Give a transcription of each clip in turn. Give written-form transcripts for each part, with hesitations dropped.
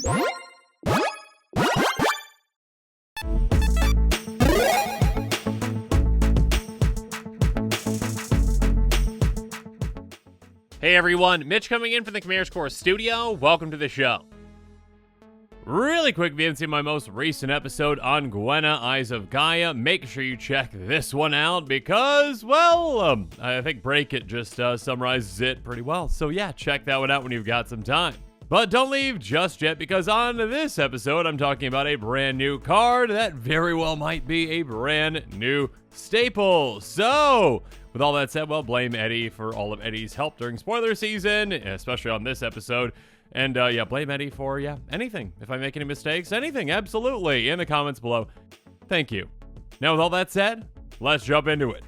Hey everyone, Mitch coming in from the Commander's Core studio. Welcome to the show. Really quick, if you haven't seen my most recent episode on Gwenna, Eyes of Gaia, make sure you check this one out because, well, I think Break It just summarizes it pretty well. So yeah, check that one out when you've got some time. But don't leave just yet, because on this episode, I'm talking about a brand new card that very well might be a brand new staple. So, with all that said, well, blame Eddie for all of Eddie's help during spoiler season, especially on this episode. And yeah, blame Eddie for, anything. If I make any mistakes, anything, absolutely, in the comments below. Thank you. Now, with all that said, let's jump into it.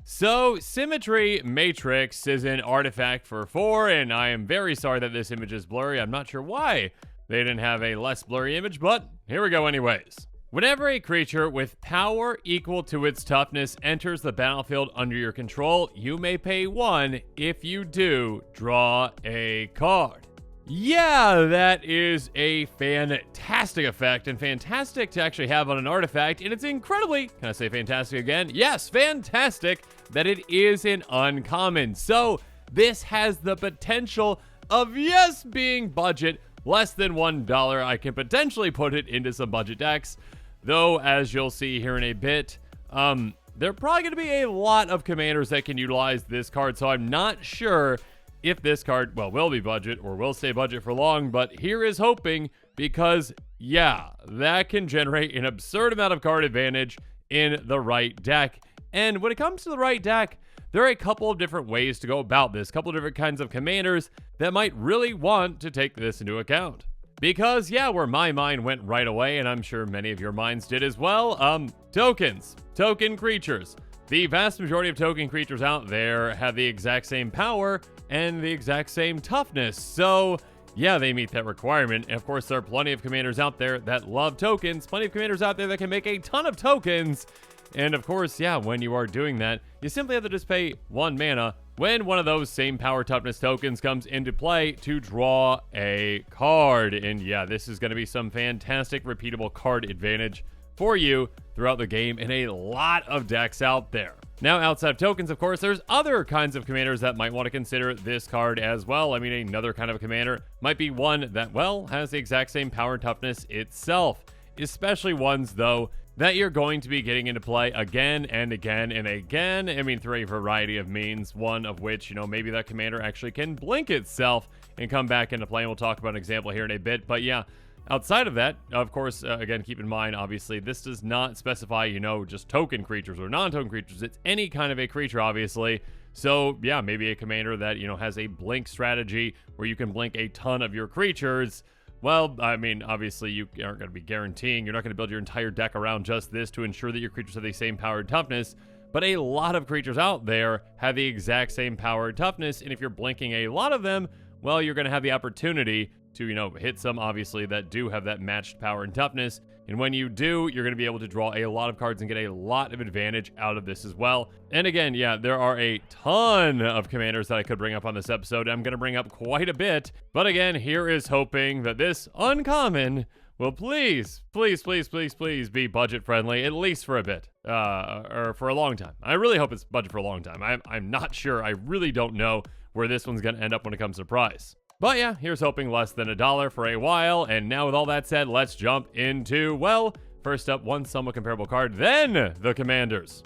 So, Symmetry Matrix is an artifact for 4, and I am very sorry that this image is blurry. I'm not sure why they didn't have a less blurry image, but here we go anyways. Whenever a creature with power equal to its toughness enters the battlefield under your control, you may pay 1. If you do, draw a card. Yeah, that is a fantastic effect, and fantastic to actually have on an artifact, and it's incredibly, can I say fantastic again? Yes, fantastic that it is an uncommon. So this has the potential of, yes, being budget, less than $1. I can potentially put it into some budget decks, though as you'll see here in a bit, there are probably going to be a lot of commanders that can utilize this card, so I'm not sure if this card, well, will be budget or will stay budget for long, but here is hoping, because, yeah, that can generate an absurd amount of card advantage in the right deck. And when it comes to the right deck, there are a couple of different ways to go about this, a couple of different kinds of commanders that might really want to take this into account. Because, yeah, where my mind went right away, and I'm sure many of your minds did as well, tokens, token creatures. The vast majority of token creatures out there have the exact same power and the exact same toughness, so yeah, they meet that requirement. And of course, there are plenty of commanders out there that love tokens, plenty of commanders out there that can make a ton of tokens, and of course, yeah, when you are doing that, you simply have to just pay 1 mana when one of those same power toughness tokens comes into play to draw a card. And yeah, this is going to be some fantastic repeatable card advantage for you throughout the game in a lot of decks out there. Now, outside of tokens, of course, there's other kinds of commanders that might want to consider this card as well. I mean, another kind of commander might be one that, well, has the exact same power and toughness itself, especially ones, though, that you're going to be getting into play again and again and again. I mean, through a variety of means, one of which, maybe that commander actually can blink itself and come back into play. And we'll talk about an example here in a bit, but yeah, outside of that, of course, again, keep in mind, obviously, this does not specify, just token creatures or non-token creatures. It's any kind of a creature, obviously. So, yeah, maybe a commander that, has a blink strategy where you can blink a ton of your creatures. Well, I mean, obviously, you aren't going to be guaranteeing. You're not going to build your entire deck around just this to ensure that your creatures have the same power and toughness. But a lot of creatures out there have the exact same power and toughness. And if you're blinking a lot of them, well, you're going to have the opportunity to, hit some, obviously, that do have that matched power and toughness. And when you do, you're going to be able to draw a lot of cards and get a lot of advantage out of this as well. And again, yeah, there are a ton of commanders that I could bring up on this episode. I'm going to bring up quite a bit. But again, here is hoping that this uncommon will please be budget friendly, at least for a bit, or for a long time. I really hope it's budget for a long time. I'm not sure. I really don't know where this one's going to end up when it comes to price. But yeah, here's hoping less than $1 for a while. And now with all that said, let's jump into, well, first up, one somewhat comparable card, then the commanders.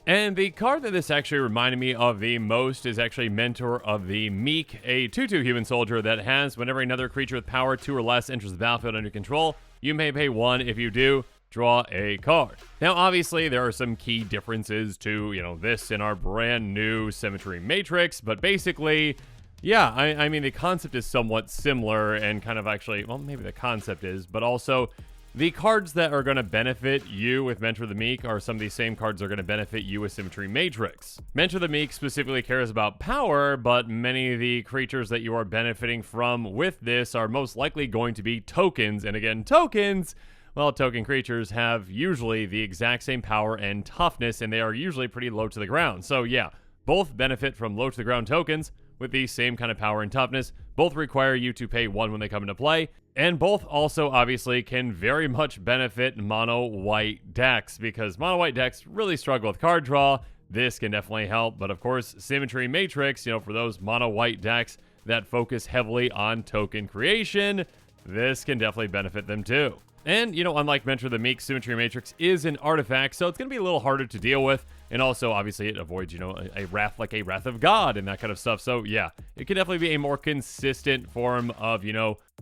And the card that this actually reminded me of the most is actually Mentor of the Meek, a 2/2 human soldier that has, whenever another creature with power 2 or less enters the battlefield under control, you may pay 1. If you do, draw a card. Now, obviously, there are some key differences to, this in our brand new Symmetry Matrix, but basically, yeah, I mean, the concept is somewhat similar and kind of actually, well, maybe the concept is, but also The cards that are going to benefit you with Mentor the Meek are some of these same cards that are going to benefit you with Symmetry Matrix. Mentor the Meek specifically cares about power, but many of the creatures that you are benefiting from with this are most likely going to be tokens. And again, tokens, well, token creatures have usually the exact same power and toughness, and they are usually pretty low to the ground. So yeah, both benefit from low to the ground tokens with the same kind of power and toughness. Both require you to pay 1 when they come into play. And both also obviously can very much benefit mono white decks, because mono white decks really struggle with card draw. This can definitely help, but of course, Symmetry Matrix, for those mono white decks that focus heavily on token creation, this can definitely benefit them too. And, unlike Mentor the Meek, Symmetry Matrix is an artifact, so it's going to be a little harder to deal with. And also, obviously, it avoids, a wrath like a Wrath of God and that kind of stuff. So, yeah, it can definitely be a more consistent form of,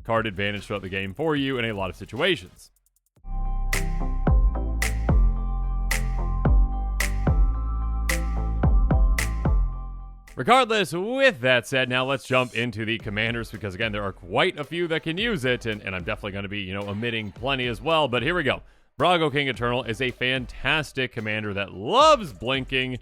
card advantage throughout the game for you in a lot of situations. Regardless, with that said, now let's jump into the commanders, because again, there are quite a few that can use it, and I'm definitely going to be, omitting plenty as well, but here we go. Brago King Eternal is a fantastic commander that loves blinking,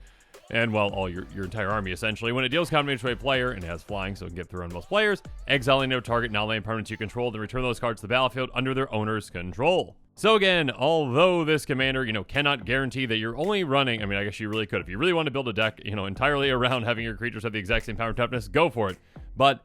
and well, all your entire army essentially. When it deals counter to a player and has flying, so it can get through on most players, exiling no target non-land permanents you control, then return those cards to the battlefield under their owner's control. So again, although this commander, cannot guarantee that you're only running, I guess you really could. If you really want to build a deck, entirely around having your creatures have the exact same power and toughness, go for it. But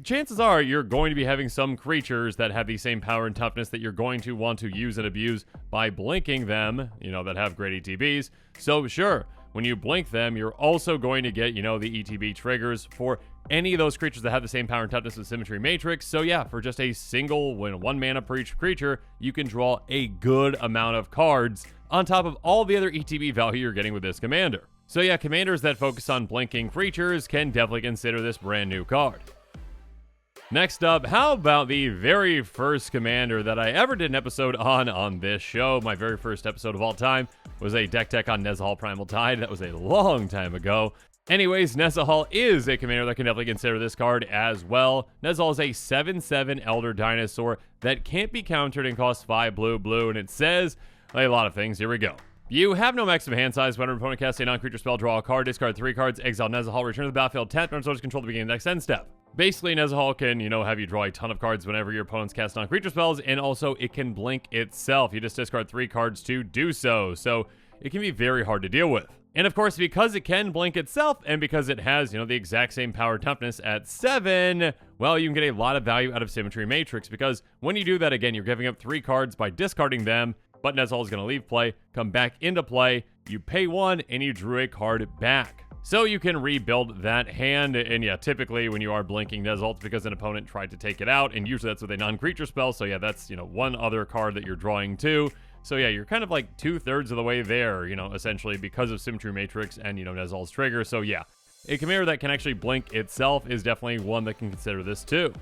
chances are you're going to be having some creatures that have the same power and toughness that you're going to want to use and abuse by blinking them, that have great ETBs. So sure, when you blink them, you're also going to get, the ETB triggers for any of those creatures that have the same power and toughness with Symmetry Matrix. So yeah, for just a single 1 mana per each creature, you can draw a good amount of cards on top of all the other ETB value you're getting with this commander. So yeah, commanders that focus on blinking creatures can definitely consider this brand new card. Next up, how about the very first commander that I ever did an episode on this show? My very first episode of all time was a deck tech on Nezahal Primal Tide. That was a long time ago. Anyways, Nezahal is a commander that can definitely consider this card as well. Nezahal is a 7/7 Elder Dinosaur that can't be countered and costs 5 blue, and it says a lot of things. Here we go. You have no maximum hand size. When an opponent casts a non-creature spell, draw a card, discard 3 cards, exile Nezahal, return to the battlefield, tap, and control the beginning of the next end step. Basically, Nezahal can, have you draw a ton of cards whenever your opponents cast non-creature spells, and also it can blink itself. You just discard 3 cards to do so, so it can be very hard to deal with. And of course, because it can blink itself, and because it has, the exact same power toughness at 7, well, you can get a lot of value out of Symmetry Matrix, because when you do that, again, you're giving up 3 cards by discarding them, but Nezahal is going to leave play, come back into play, you pay 1, and you drew a card back. So you can rebuild that hand, and yeah, typically when you are blinking Nezahal, it's because an opponent tried to take it out, and usually that's with a non-creature spell, so yeah, that's, one other card that you're drawing too. So yeah, you're kind of like 2/3 of the way there, essentially because of Symmetry Matrix and, Nezahal's trigger. So yeah, a commander that can actually blink itself is definitely one that can consider this too.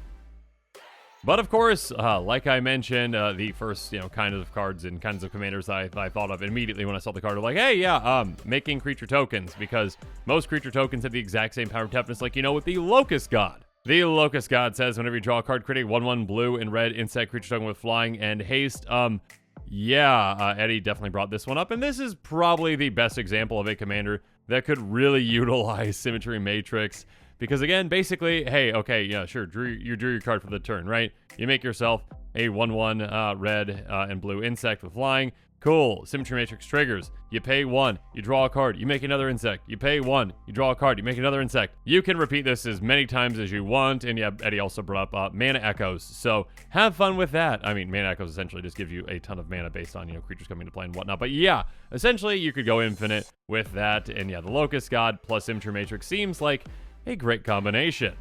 But of course, like I mentioned, the first, kind of cards and kinds of commanders I thought of immediately when I saw the card, like, hey, yeah, making creature tokens, because most creature tokens have the exact same power and toughness, like, with the Locust God. The Locust God says whenever you draw a card, create a 1/1 blue and red insect creature token with flying and haste. Eddie definitely brought this one up, and this is probably the best example of a commander that could really utilize Symmetry Matrix. Because again, basically, hey, okay, yeah, sure, you drew your card for the turn, right? You make yourself a 1/1 red and blue insect with flying. Cool. Symmetry Matrix triggers. You pay 1, you draw a card, you make another insect. You pay 1, you draw a card, you make another insect. You can repeat this as many times as you want. And yeah, Eddie also brought up Mana Echoes. So have fun with that. Mana Echoes essentially just give you a ton of mana based on, creatures coming into play and whatnot. But yeah, essentially you could go infinite with that. And yeah, the Locust God plus Symmetry Matrix seems like a great combination.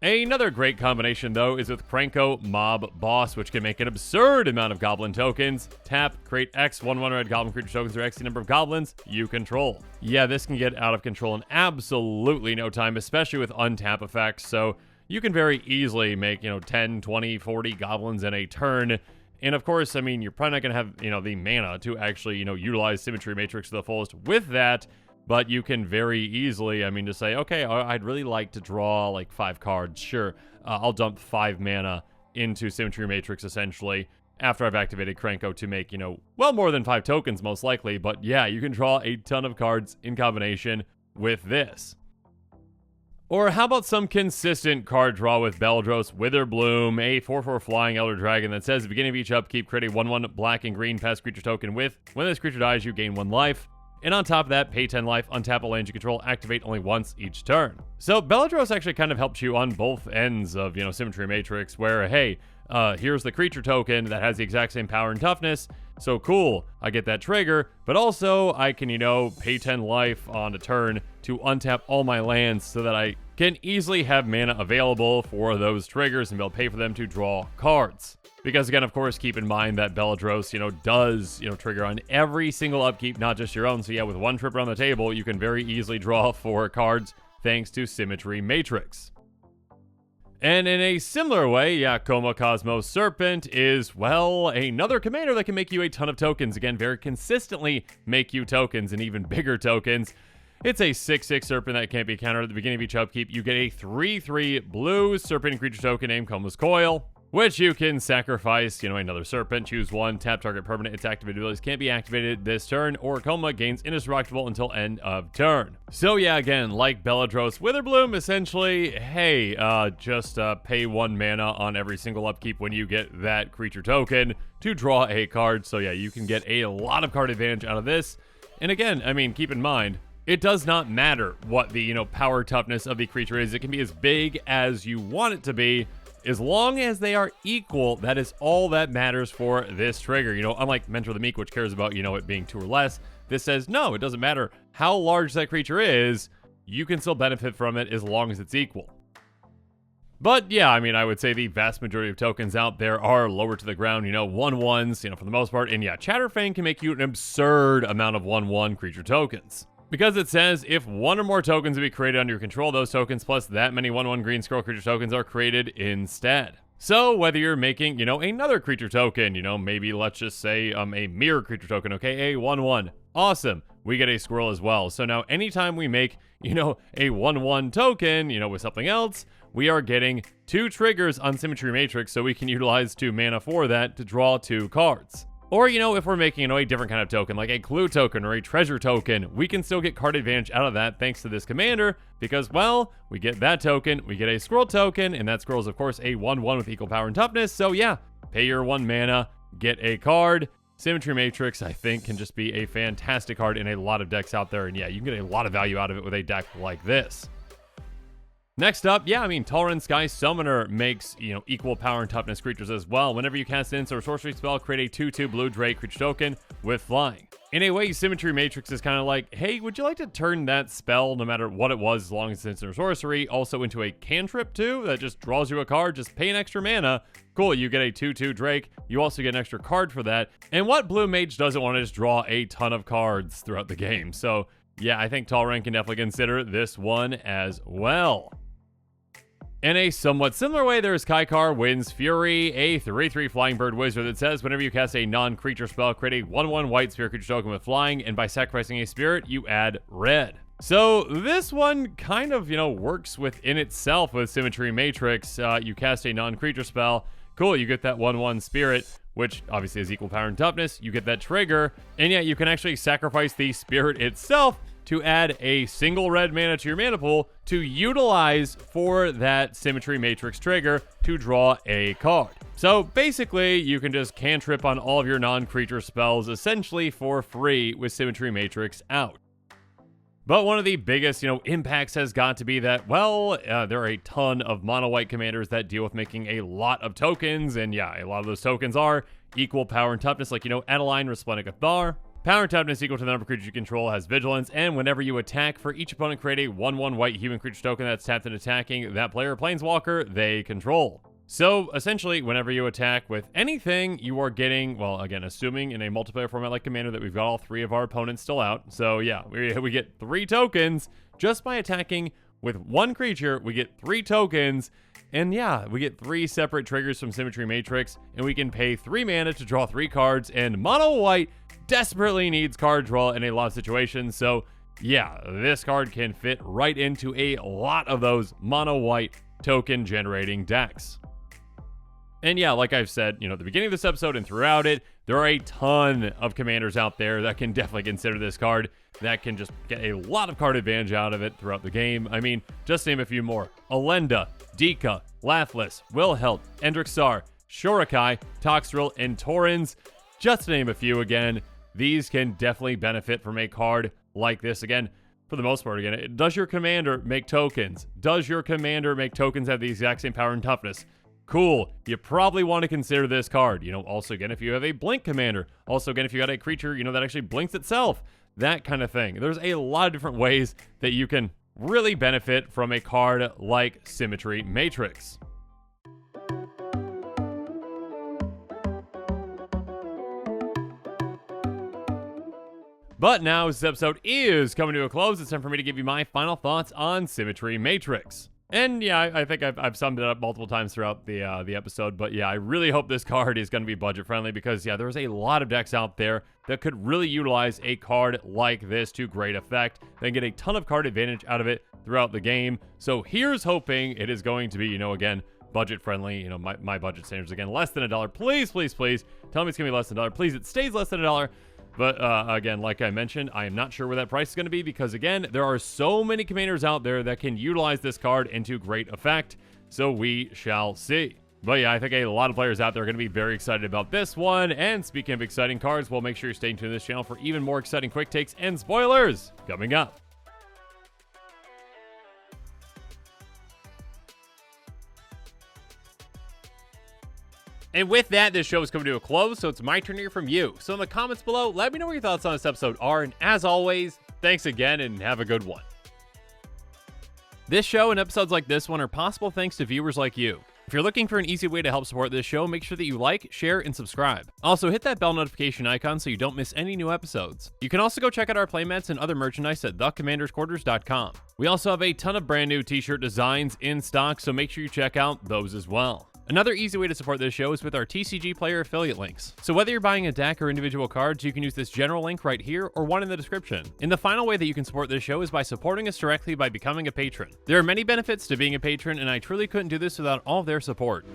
Another great combination, though, is with Krenko Mob Boss, which can make an absurd amount of goblin tokens. Tap, create X 1/1 red goblin creature tokens, or X the number of goblins you control. Yeah, this can get out of control in absolutely no time, especially with untap effects. So you can very easily make, 10, 20, 40 goblins in a turn. And of course, you're probably not going to have, the mana to actually, utilize Symmetry Matrix to the fullest with that. But you can very easily, just say, okay, I'd really like to draw like 5 cards. Sure, I'll dump 5 mana into Symmetry Matrix, essentially, after I've activated Krenko to make, well more than 5 tokens, most likely. But yeah, you can draw a ton of cards in combination with this. Or how about some consistent card draw with Beldros Witherbloom, a 4/4 flying Elder Dragon that says at the beginning of each upkeep, create a 1/1 black and green past creature token with, when this creature dies, you gain 1 life. And on top of that, pay 10 life, untap a land you control, activate only once each turn. So Beldros actually kind of helps you on both ends of, Symmetry Matrix, where, hey, here's the creature token that has the exact same power and toughness. So cool, I get that trigger, but also I can, pay 10 life on a turn to untap all my lands so that I can easily have mana available for those triggers and be able to pay for them to draw cards. Because again, of course, keep in mind that Beldros, does, trigger on every single upkeep, not just your own. So yeah, with 1 trip around the table, you can very easily draw 4 cards thanks to Symmetry Matrix. And in a similar way, Yakoma Cosmos Serpent is, well, another commander that can make you a ton of tokens. Again, very consistently make you tokens and even bigger tokens. It's a 6/6 Serpent that can't be countered at the beginning of each upkeep. You get a 3/3 blue Serpent creature token named Koma's Coil, which you can sacrifice, another Serpent, choose 1, tap target permanent, its activated abilities can't be activated this turn, or Koma gains indestructible until end of turn. So yeah, again, like Beldros Witherbloom, essentially, hey, just pay 1 mana on every single upkeep when you get that creature token to draw a card. So yeah, you can get a lot of card advantage out of this. And again, keep in mind, it does not matter what the, power toughness of the creature is. It can be as big as you want it to be. As long as they are equal, that is all that matters for this trigger. Unlike Mentor the Meek, which cares about, it being 2 or less, this says, no, it doesn't matter how large that creature is, you can still benefit from it as long as it's equal. But yeah, I would say the vast majority of tokens out there are lower to the ground, 1/1s, for the most part. And yeah, Chatterfang can make you an absurd amount of 1/1 creature tokens. Because it says, if 1 or more tokens will be created under your control, those tokens plus that many 1/1 green scroll creature tokens are created instead. So whether you're making, another creature token, maybe let's just say a mirror creature token, okay, a 1/1. Awesome. We get a squirrel as well. So now anytime we make, a 1/1 token, with something else, we are getting 2 triggers on Symmetry Matrix, so we can utilize 2 mana for that to draw 2 cards. Or, if we're making, a different kind of token, like a clue token or a treasure token, we can still get card advantage out of that thanks to this commander, because, well, we get that token, we get a scroll token, and that scroll is, of course, a 1/1 with equal power and toughness, so yeah, pay your 1 mana, get a card. Symmetry Matrix, I think, can just be a fantastic card in a lot of decks out there, and yeah, you can get a lot of value out of it with a deck like this. Next up, Tauren Sky Summoner makes, equal power and toughness creatures as well. Whenever you cast an instant or sorcery spell, create a 2/2 blue Drake creature token with flying. In a way, Symmetry Matrix is kind of like, hey, would you like to turn that spell, no matter what it was, as long as it's instant or sorcery, also into a cantrip too, that just draws you a card, just pay an extra mana. Cool, you get a 2/2 Drake, you also get an extra card for that. And what blue mage doesn't want to just draw a ton of cards throughout the game? So yeah, I think Tauren can definitely consider this one as well. In a somewhat similar way, there's Kaikar Wind's Fury, a 3/3 flying bird wizard that says whenever you cast a non-creature spell, create a 1/1 white spirit creature token with flying, and by sacrificing a spirit, you add red. So this one kind of, works within itself with Symmetry Matrix. You cast a non-creature spell, cool, you get that 1/1 spirit, which obviously has equal power and toughness, you get that trigger, and yeah, you can actually sacrifice the spirit itself to add a single red mana to your mana pool to utilize for that Symmetry Matrix trigger to draw a card. So basically, you can just cantrip on all of your non-creature spells essentially for free with Symmetry Matrix out. But one of the biggest, impacts has got to be that, well, there are a ton of mono-white commanders that deal with making a lot of tokens, and yeah, a lot of those tokens are equal power and toughness, like, Adeline, Resplendent Cathar. Power and toughness equal to the number of creatures you control, has vigilance, and whenever you attack, for each opponent create a 1/1 white human creature token that's tapped and attacking that player or planeswalker they control. So essentially, whenever you attack with anything, you are getting, well, again, assuming in a multiplayer format like Commander that we've got all 3 of our opponents still out. So yeah, we get 3 tokens just by attacking with 1 creature. We get 3 tokens. And yeah, we get 3 separate triggers from Symmetry Matrix, and we can pay 3 mana to draw 3 cards, and Mono White desperately needs card draw in a lot of situations, so yeah, this card can fit right into a lot of those Mono White token generating decks. And yeah, like I've said, at the beginning of this episode and throughout it, there are a ton of commanders out there that can definitely consider this card, that can just get a lot of card advantage out of it throughout the game. I mean, just name a few more. Alenda, Dika, Lathlis, Wilhelt, Endrixar, Shorakai, Toxtril, and Torrens. Just to name a few again, these can definitely benefit from a card like this. Again, for the most part, again, does your commander make tokens? Does your commander make tokens have the exact same power and toughness? Cool. You probably want to consider this card. Also, again, if you have a blink commander. Also, again, if you got a creature, that actually blinks itself. That kind of thing. There's a lot of different ways that you can really benefit from a card like Symmetry Matrix. But now, as this episode is coming to a close, it's time for me to give you my final thoughts on Symmetry Matrix. And yeah, I think I've summed it up multiple times throughout the episode, but yeah, I really hope this card is going to be budget friendly, because yeah, there's a lot of decks out there that could really utilize a card like this to great effect. They get a ton of card advantage out of it throughout the game. So here's hoping it is going to be, again, budget friendly. My budget standards, again, less than $1. Please, please, please tell me it's gonna be less than $1. Please, it stays less than $1. But again, like I mentioned, I am not sure where that price is going to be, because again, there are so many commanders out there that can utilize this card into great effect. So we shall see. But yeah, I think a lot of players out there are going to be very excited about this one. And speaking of exciting cards, well, make sure you're staying tuned to this channel for even more exciting quick takes and spoilers coming up. And with that, this show is coming to a close, so it's my turn to hear from you. So in the comments below, let me know what your thoughts on this episode are, and as always, thanks again, and have a good one. This show and episodes like this one are possible thanks to viewers like you. If you're looking for an easy way to help support this show, make sure that you like, share, and subscribe. Also, hit that bell notification icon so you don't miss any new episodes. You can also go check out our playmats and other merchandise at thecommandersquarters.com. We also have a ton of brand new t-shirt designs in stock, so make sure you check out those as well. Another easy way to support this show is with our TCG player affiliate links. So whether you're buying a deck or individual cards, you can use this general link right here or one in the description. And the final way that you can support this show is by supporting us directly by becoming a patron. There are many benefits to being a patron, and I truly couldn't do this without all of their support.